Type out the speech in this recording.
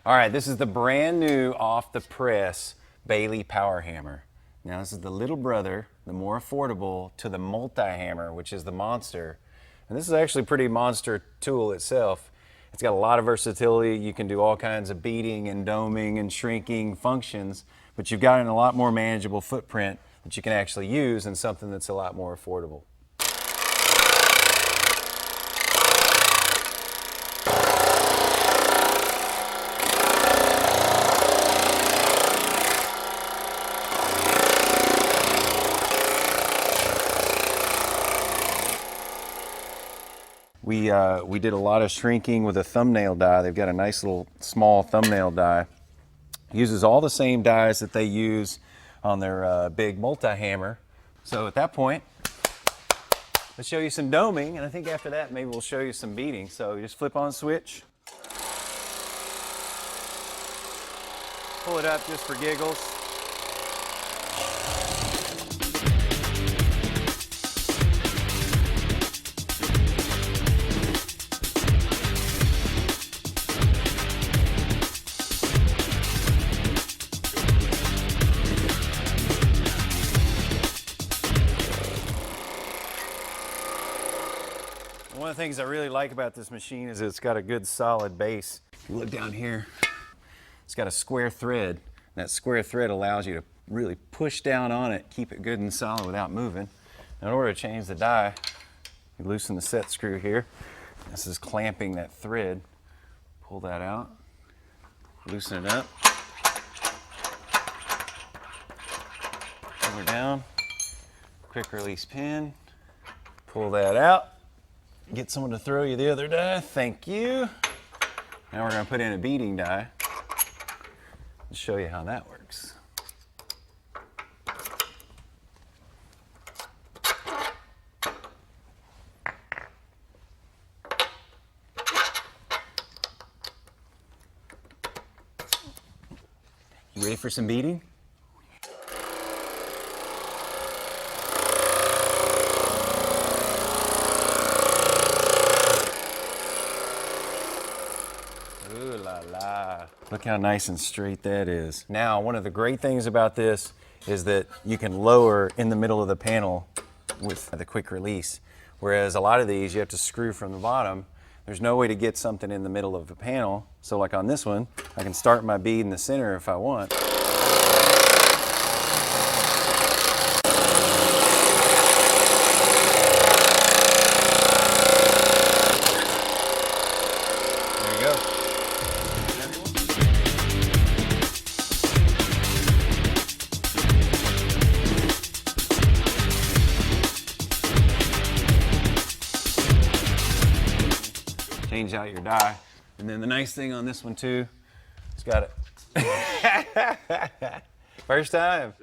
All right, this is the brand new off the press Baileigh power hammer. Now this is the little brother, the more affordable, to the multi-hammer, which is the monster. And this is actually a pretty monster tool itself. It's got a lot of versatility. You can do all kinds of beading and doming and shrinking functions, but you've got it in a lot more manageable footprint that you can actually use and something that's a lot more affordable. We did a lot of shrinking with a thumbnail die. They've got a nice little small thumbnail die. Uses all the same dies that they use on their big multi-hammer. So at that point, let's show you some doming, and I think after that maybe we'll show you some beading. So you just flip on switch. Pull it up just for giggles. One of the things I really like about this machine is it's got a good solid base. If you look down here, it's got a square thread. That square thread allows you to really push down on it, keep it good and solid without moving. In order to change the die, you loosen the set screw here. This is clamping that thread. Pull that out, loosen it up. Pull her down, quick release pin, pull that out. Get someone to throw you the other die. Thank you. Now we're going to put in a beading die and show you how that works. You ready for some beading? Ooh la la. Look how nice and straight that is. Now, one of the great things about this is that you can lower in the middle of the panel with the quick release. Whereas a lot of these, you have to screw from the bottom. There's no way to get something in the middle of the panel. So like on this one, I can start my bead in the center if I want. There you go. Change out your die. And then the nice thing on this one too, it's got it. First time.